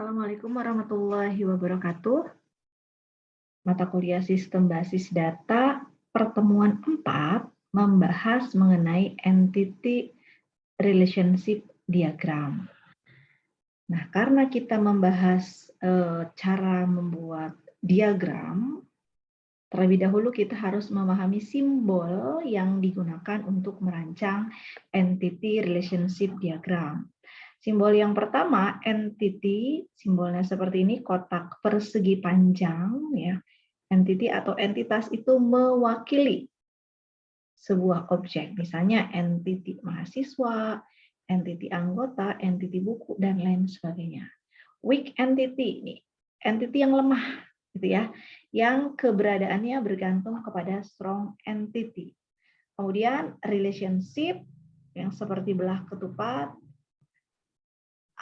Assalamualaikum warahmatullahi wabarakatuh. Mata kuliah Sistem Basis Data pertemuan 4 membahas mengenai Entity Relationship Diagram. Nah, karena kita membahas cara membuat diagram, terlebih dahulu kita harus memahami simbol yang digunakan untuk merancang Entity Relationship Diagram. Simbol yang pertama, entity, simbolnya seperti ini, kotak persegi panjang, ya. Entity atau entitas itu mewakili sebuah objek, misalnya entity mahasiswa, entity anggota, entity buku, dan lain sebagainya. Weak entity, ini entity yang lemah, gitu ya, yang keberadaannya bergantung kepada strong entity. Kemudian relationship yang seperti belah ketupat.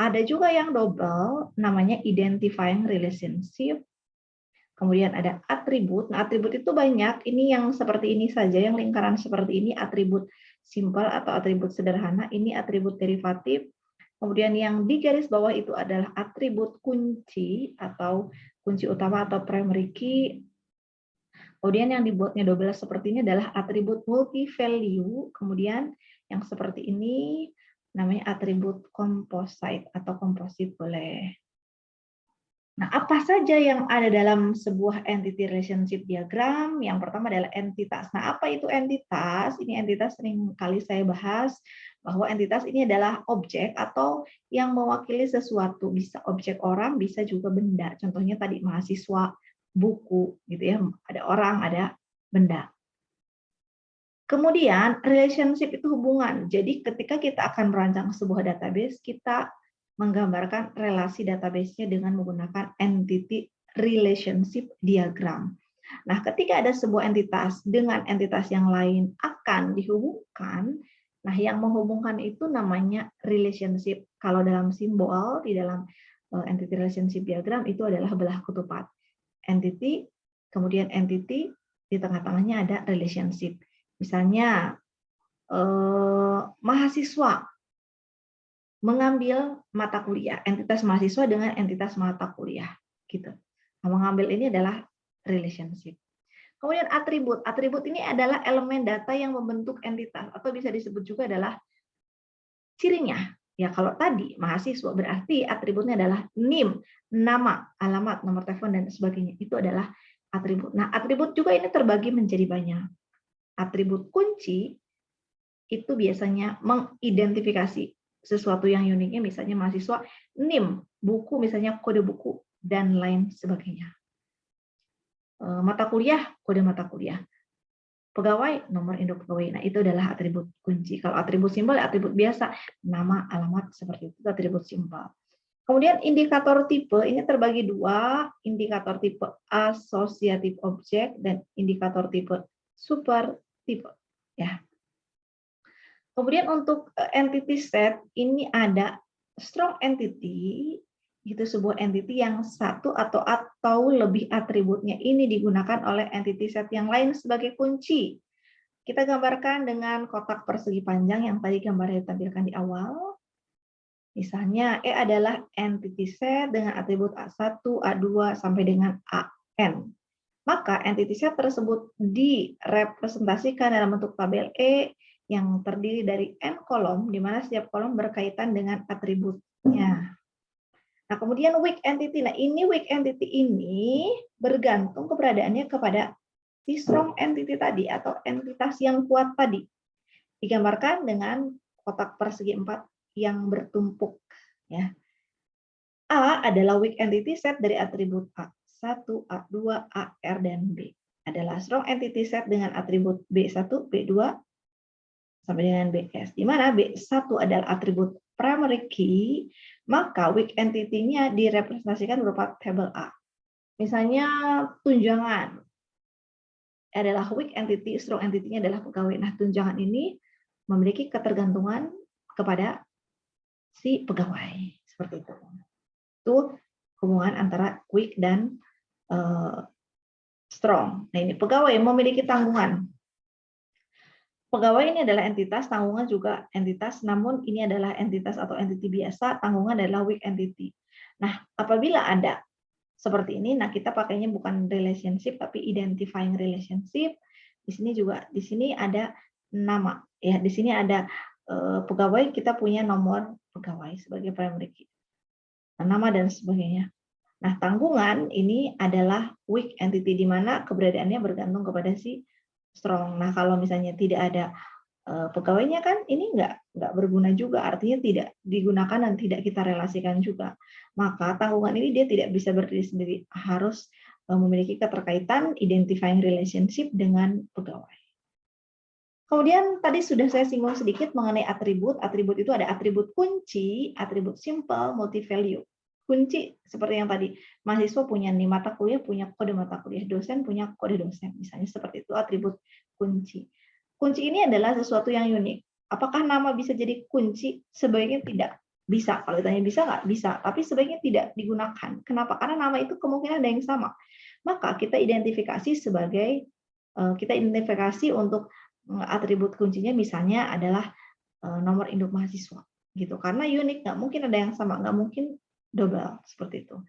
Ada juga yang double, namanya identifying relationship. Kemudian ada atribut. Nah, atribut itu banyak. Ini yang seperti ini saja, yang lingkaran seperti ini, atribut simpel atau atribut sederhana. Ini atribut derivatif. Kemudian yang di garis bawah itu adalah atribut kunci atau kunci utama atau primary key. Kemudian yang dibuatnya double seperti ini adalah atribut multi value. Kemudian yang seperti ini namanya atribut composite atau komposit boleh. Nah, apa saja yang ada dalam sebuah entity relationship diagram? Yang pertama adalah entitas. Nah, apa itu entitas? Ini entitas sering kali saya bahas bahwa entitas ini adalah objek atau yang mewakili sesuatu. Bisa objek orang, bisa juga benda. Contohnya tadi mahasiswa, buku, gitu ya. Ada orang, ada benda. Kemudian relationship itu hubungan. Jadi ketika kita akan merancang sebuah database, kita menggambarkan relasi database-nya dengan menggunakan entity relationship diagram. Nah, ketika ada sebuah entitas dengan entitas yang lain akan dihubungkan, nah yang menghubungkan itu namanya relationship. Kalau dalam simbol di dalam entity relationship diagram itu adalah belah ketupat. Entity, kemudian entity, di tengah-tengahnya ada relationship. Misalnya, mahasiswa mengambil mata kuliah, entitas mahasiswa dengan entitas mata kuliah, gitu. Nah, mengambil ini adalah relationship. Kemudian atribut. Atribut ini adalah elemen data yang membentuk entitas, atau bisa disebut juga adalah cirinya. Ya, kalau tadi mahasiswa berarti atributnya adalah NIM, nama, alamat, nomor telepon, dan sebagainya. Itu adalah atribut. Nah, atribut juga ini terbagi menjadi banyak. Atribut kunci itu biasanya mengidentifikasi sesuatu yang uniknya, misalnya mahasiswa, NIM, buku, misalnya kode buku, dan lain sebagainya. Mata kuliah, kode mata kuliah. Pegawai, nomor induk pegawai. Nah, itu adalah atribut kunci. Kalau atribut simbol, atribut biasa, nama, alamat, seperti itu, atribut simbol. Kemudian indikator tipe, ini terbagi dua, indikator tipe asosiatif objek dan indikator tipe super tipe. Ya. Kemudian untuk entity set, ini ada strong entity, itu sebuah entity yang satu atau lebih atributnya ini digunakan oleh entity set yang lain sebagai kunci. Kita gambarkan dengan kotak persegi panjang yang tadi gambarnya ditampilkan di awal. Misalnya, E adalah entity set dengan atribut A1, A2, sampai dengan AN. Maka entity set tersebut direpresentasikan dalam bentuk tabel E yang terdiri dari N kolom, di mana setiap kolom berkaitan dengan atributnya. Nah, kemudian weak entity. Nah, ini weak entity ini bergantung keberadaannya kepada si strong entity tadi atau entitas yang kuat tadi. Digambarkan dengan kotak persegi 4 yang bertumpuk. Ya. A adalah weak entity set dari atribut A1, A2, AR, dan B. Adalah strong entity set dengan atribut B1, B2, sampai dengan BS. Di mana B1 adalah atribut primary key, maka weak entity-nya direpresentasikan berupa tabel A. Misalnya tunjangan adalah weak entity, strong entity-nya adalah pegawai. Nah, tunjangan ini memiliki ketergantungan kepada si pegawai. Seperti itu. Itu hubungan antara weak dan strong. Nah, ini pegawai memiliki tanggungan. Pegawai ini adalah entitas, tanggungan juga entitas, namun ini adalah entitas atau entity biasa, tanggungan adalah weak entity. Nah, apabila ada seperti ini, nah kita pakainya bukan relationship tapi identifying relationship. Di sini ada nama ya, di sini ada pegawai, kita punya nomor pegawai sebagai primary key, nama dan sebagainya. Nah, tanggungan ini adalah weak entity di mana keberadaannya bergantung kepada si strong. Nah, kalau misalnya tidak ada pegawainya kan ini nggak berguna juga, artinya tidak digunakan dan tidak kita relasikan juga. Maka tanggungan ini dia tidak bisa berdiri sendiri, harus memiliki keterkaitan identifying relationship dengan pegawai. Kemudian tadi sudah saya singgung sedikit mengenai atribut. Atribut itu ada atribut kunci, atribut simple, multi value. Kunci seperti yang tadi, mahasiswa punya nih mata kuliah, punya kode mata kuliah, dosen punya kode dosen, misalnya seperti itu atribut kunci. Kunci ini adalah sesuatu yang unik. Apakah nama bisa jadi kunci? Sebaiknya tidak. Bisa. Kalau ditanya bisa nggak? Bisa. Tapi sebaiknya tidak digunakan. Kenapa? Karena nama itu kemungkinan ada yang sama. Maka kita identifikasi untuk atribut kuncinya misalnya adalah nomor induk mahasiswa. Gitu. Karena unik, nggak mungkin ada yang sama, nggak mungkin double seperti itu.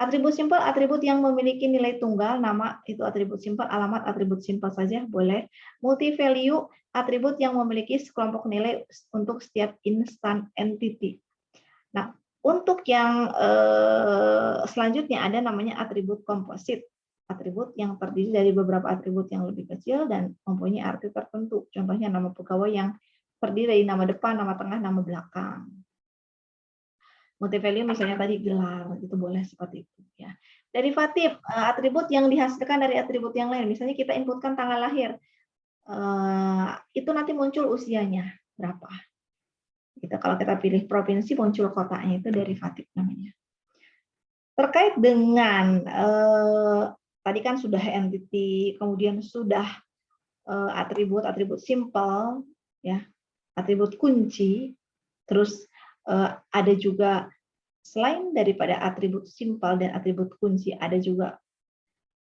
Atribut simpel, atribut yang memiliki nilai tunggal, nama itu atribut simpel, alamat atribut simpel saja boleh. Multi value, atribut yang memiliki sekelompok nilai untuk setiap instan entity. Nah, untuk yang selanjutnya ada namanya atribut komposit. Atribut yang terdiri dari beberapa atribut yang lebih kecil dan mempunyai arti tertentu. Contohnya nama pegawai yang terdiri dari nama depan, nama tengah, nama belakang. Multi value misalnya tadi gelar, itu boleh seperti itu ya. Derivatif, atribut yang dihasilkan dari atribut yang lain. Misalnya kita inputkan tanggal lahir, itu nanti muncul usianya berapa. Gitu. Kalau kita pilih provinsi muncul kotanya, itu derivatif namanya. Terkait dengan tadi kan sudah entity, kemudian sudah atribut simple, ya, atribut kunci, terus ada juga selain daripada atribut simpel dan atribut kunci, ada juga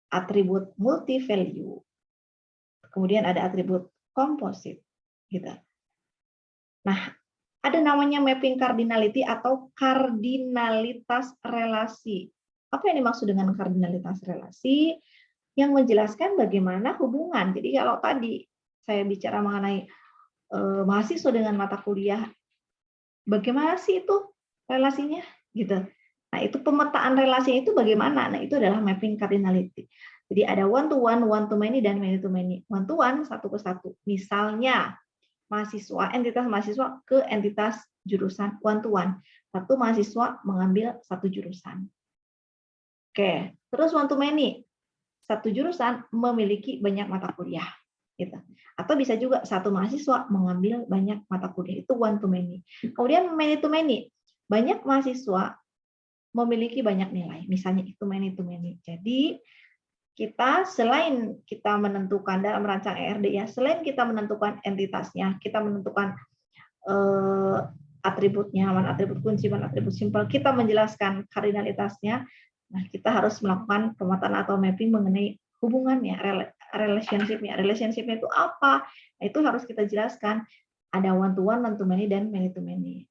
atribut multi value. Kemudian ada atribut komposit, gitu. Nah, ada namanya mapping cardinality atau kardinalitas relasi. Apa yang dimaksud dengan kardinalitas relasi? Yang menjelaskan bagaimana hubungan. Jadi kalau tadi saya bicara mengenai mahasiswa dengan mata kuliah, bagaimana sih itu relasinya? Gitu. Nah, itu pemetaan relasi itu bagaimana? Nah, itu adalah mapping cardinality. Jadi ada one to many, dan many to many. One to one, satu ke satu. Misalnya, mahasiswa, entitas mahasiswa ke entitas jurusan one to one. Satu mahasiswa mengambil satu jurusan. Oke, terus one to many. Satu jurusan memiliki banyak mata kuliah. Gitu. Atau bisa juga satu mahasiswa mengambil banyak mata kuliah. Itu one to many. Kemudian many to many. Banyak mahasiswa memiliki banyak nilai. Misalnya itu many to many. Jadi kita selain kita menentukan dalam merancang ERD ya, selain kita menentukan entitasnya, kita menentukan atributnya, mana atribut kunci, mana atribut simpel, kita menjelaskan kardinalitasnya. Nah, kita harus melakukan pemetaan atau mapping mengenai hubungannya, relationship-nya. Relationship-nya itu apa? Nah, itu harus kita jelaskan. Ada one to many, dan many to many.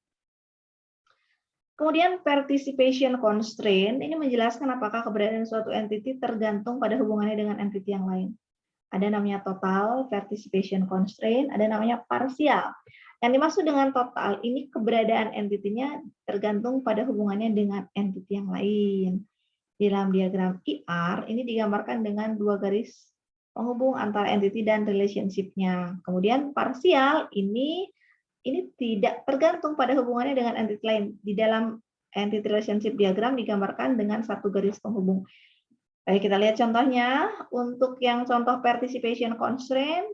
Kemudian participation constraint, ini menjelaskan apakah keberadaan suatu entity tergantung pada hubungannya dengan entity yang lain. Ada namanya total participation constraint, ada namanya parsial. Yang dimaksud dengan total, ini keberadaan entity-nya tergantung pada hubungannya dengan entity yang lain. Di dalam diagram IR, ini digambarkan dengan dua garis penghubung antara entity dan relationship-nya. Kemudian parsial, ini tidak tergantung pada hubungannya dengan entity lain. Di dalam entity relationship diagram digambarkan dengan satu garis penghubung. Baik, kita lihat contohnya. Untuk yang contoh participation constraint,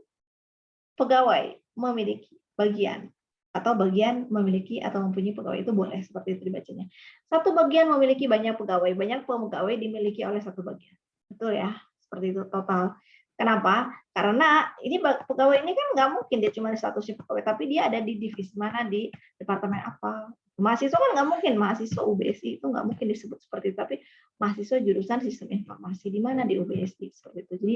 pegawai memiliki bagian, atau bagian memiliki atau mempunyai pegawai, itu boleh seperti itu dibacanya. Satu bagian memiliki banyak pegawai dimiliki oleh satu bagian. Betul ya, seperti itu total. Kenapa? Karena ini pegawai ini kan nggak mungkin dia cuma satu shift pegawai, tapi dia ada di divisi mana, di departemen apa. Mahasiswa kan nggak mungkin, mahasiswa UBSI itu nggak mungkin disebut seperti itu, tapi mahasiswa jurusan sistem informasi di mana, di UBSI seperti itu. Jadi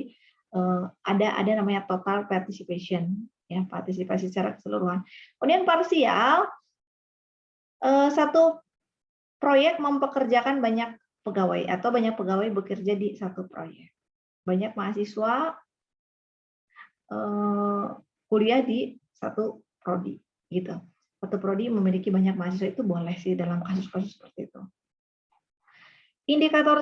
ada namanya total participation, ya, partisipasi secara keseluruhan. Kemudian parsial, satu proyek mempekerjakan banyak pegawai atau banyak pegawai bekerja di satu proyek. Banyak mahasiswa kuliah di satu prodi gitu. Satu prodi memiliki banyak mahasiswa itu boleh sih dalam kasus-kasus seperti itu. Indikator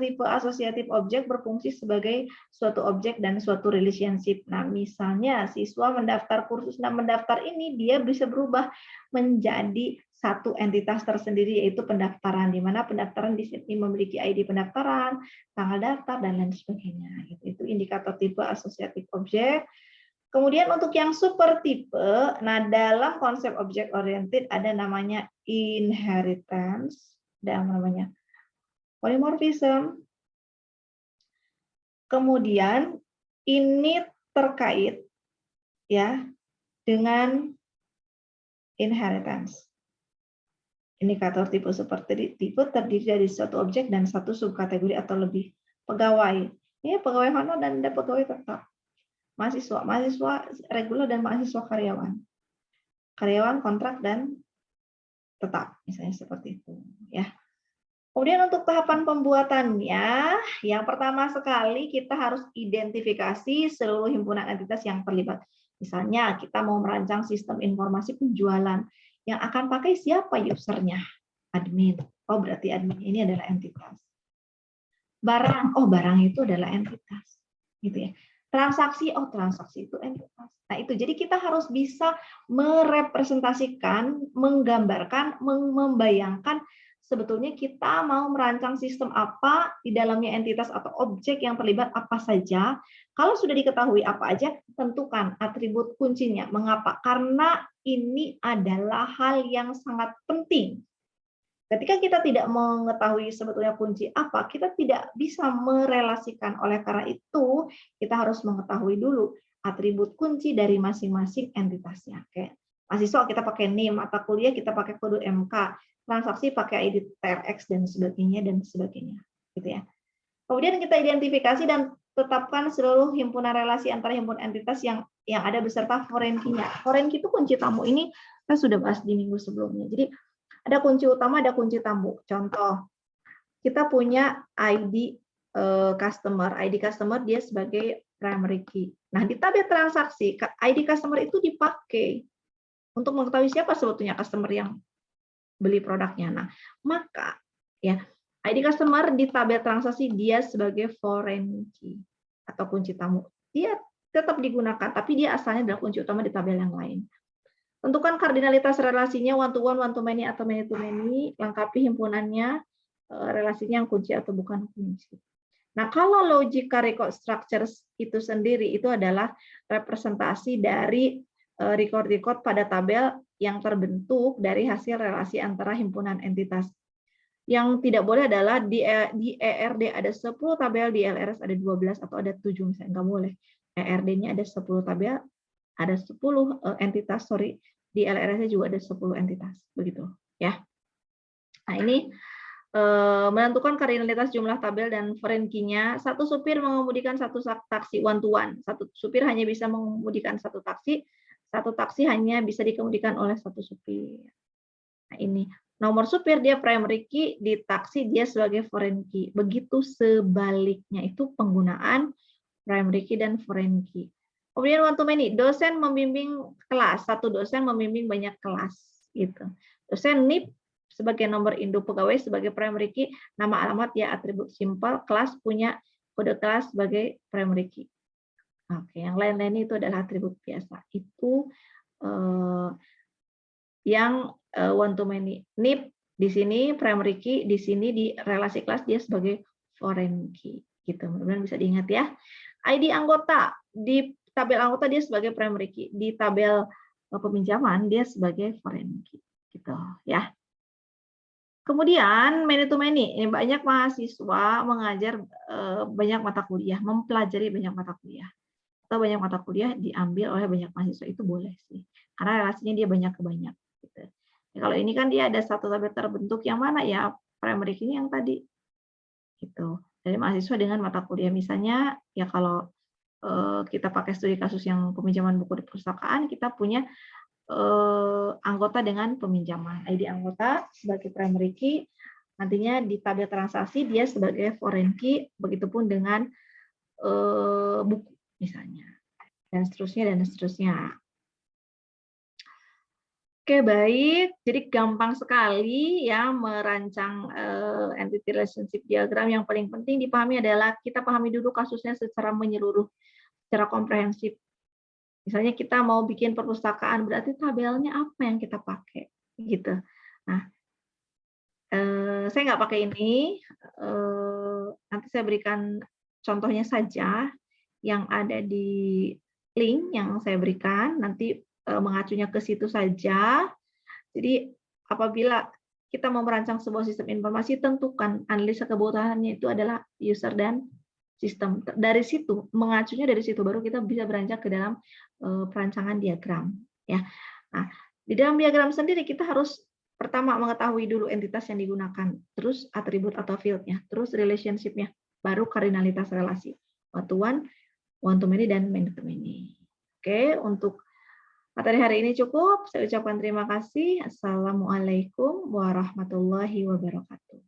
tipe asosiatif objek berfungsi sebagai suatu objek dan suatu relationship. Nah, misalnya siswa mendaftar kursus, nah mendaftar ini dia bisa berubah menjadi satu entitas tersendiri yaitu pendaftaran, di mana pendaftaran di sini memiliki ID pendaftaran, tanggal daftar dan lain sebagainya. Itu indikator tipe asosiatif objek. Kemudian untuk yang super tipe, nah dalam konsep object oriented ada namanya inheritance dan namanya polymorphism. Kemudian ini terkait ya dengan inheritance. Indikator tipe seperti tipe terdiri dari suatu objek dan satu subkategori atau lebih pegawai. Ini pegawai honorer dan ada pegawai tetap. Mahasiswa reguler dan mahasiswa karyawan. Karyawan kontrak dan tetap, misalnya seperti itu, ya. Kemudian untuk tahapan pembuatannya, yang pertama sekali kita harus identifikasi seluruh himpunan entitas yang terlibat. Misalnya kita mau merancang sistem informasi penjualan, yang akan pakai siapa usernya? Admin. Oh, berarti admin ini adalah entitas. Barang, oh barang itu adalah entitas. Gitu ya. Transaksi, oh transaksi itu entitas. Nah itu, jadi kita harus bisa merepresentasikan, menggambarkan, membayangkan sebetulnya kita mau merancang sistem apa, di dalamnya entitas atau objek yang terlibat apa saja. Kalau sudah diketahui apa aja, tentukan atribut kuncinya. Mengapa? Karena ini adalah hal yang sangat penting. Ketika kita tidak mengetahui sebetulnya kunci apa, kita tidak bisa merelasikan. Oleh karena itu, kita harus mengetahui dulu atribut kunci dari masing-masing entitasnya. Oke. Mahasiswa kita pakai NIM, mata kuliah kita pakai kode MK, transaksi pakai ID TRX dan sebagainya gitu ya. Kemudian kita identifikasi dan tetapkan seluruh himpunan relasi antara himpunan entitas yang ada beserta foreign-key-nya. Foreign-key itu kunci tamu, ini kita sudah bahas di minggu sebelumnya. Jadi ada kunci utama, ada kunci tamu. Contoh, kita punya ID customer. ID customer dia sebagai primary key. Nah, di tabel transaksi, ID customer itu dipakai untuk mengetahui siapa sebetulnya customer yang beli produknya. Nah, maka ya ID customer di tabel transaksi dia sebagai foreign key atau kunci tamu. Dia tetap digunakan, tapi dia asalnya adalah kunci utama di tabel yang lain. Tentukan kardinalitas relasinya one to one to many, atau many to many. Lengkapi himpunannya, relasinya yang kunci atau bukan kunci. Nah, kalau logical record structures itu sendiri, itu adalah representasi dari record-record pada tabel yang terbentuk dari hasil relasi antara himpunan entitas. Yang tidak boleh adalah di ERD ada 10 tabel, di LRS ada 12 atau ada 7 misalnya, nggak boleh. ERD-nya ada 10 tabel, ada 10 entitas, di LRS juga ada 10 entitas, begitu ya. Nah, ini menentukan kardinalitas jumlah tabel dan foreign key-nya. Satu supir mengemudikan satu taksi one to one. Satu supir hanya bisa mengemudikan satu taksi hanya bisa dikemudikan oleh satu supir. Nah, ini nomor supir dia primary key, di taksi dia sebagai foreign key. Begitu sebaliknya, itu penggunaan primary key dan foreign key. Kemudian one to many, dosen membimbing kelas, satu dosen membimbing banyak kelas, gitu. Dosen NIP sebagai nomor induk, pegawai sebagai primary key, nama alamat ya atribut simpel, kelas punya kode kelas sebagai primary key. Oke, yang lain-lain itu adalah atribut biasa. Itu yang one to many. NIP di sini primary key, di sini di relasi kelas dia sebagai foreign key, gitu. Mudah-mudahan bisa diingat ya. ID anggota, di tabel anggota dia sebagai primary key, di tabel peminjaman dia sebagai foreign key, gitu ya. Kemudian many to many, ini banyak mahasiswa mengajar banyak mata kuliah, mempelajari banyak mata kuliah, atau banyak mata kuliah diambil oleh banyak mahasiswa, itu boleh sih, karena relasinya dia banyak ke banyak. Gitu. Ya, kalau ini kan dia ada satu tabel terbentuk, yang mana ya primary key yang tadi, gitu. Dari mahasiswa dengan mata kuliah, misalnya ya kalau kita pakai studi kasus yang peminjaman buku di perpustakaan, kita punya anggota dengan peminjaman. ID anggota sebagai primary key, nantinya di tabel transaksi dia sebagai foreign key, begitupun dengan buku misalnya, dan seterusnya dan seterusnya. Oke, baik. Jadi gampang sekali ya merancang entity relationship diagram. Yang paling penting dipahami adalah kita pahami dulu kasusnya secara menyeluruh, secara komprehensif. Misalnya kita mau bikin perpustakaan, berarti tabelnya apa yang kita pakai, gitu. Nah, saya nggak pakai ini. Nanti saya berikan contohnya saja yang ada di link yang saya berikan. Nanti mengacunya ke situ saja. Jadi apabila kita mau merancang sebuah sistem informasi, tentukan analisa kebutuhannya itu adalah user dan sistem. Dari situ, mengacunya dari situ, baru kita bisa beranjak ke dalam perancangan diagram. Ya. Nah, di dalam diagram sendiri kita harus pertama mengetahui dulu entitas yang digunakan, terus atribut atau field-nya, terus relationship-nya, baru kardinalitas relasi. One-to-one, one-to-many, dan many-to-many. Oke, untuk materi hari ini cukup. Saya ucapkan terima kasih. Assalamualaikum warahmatullahi wabarakatuh.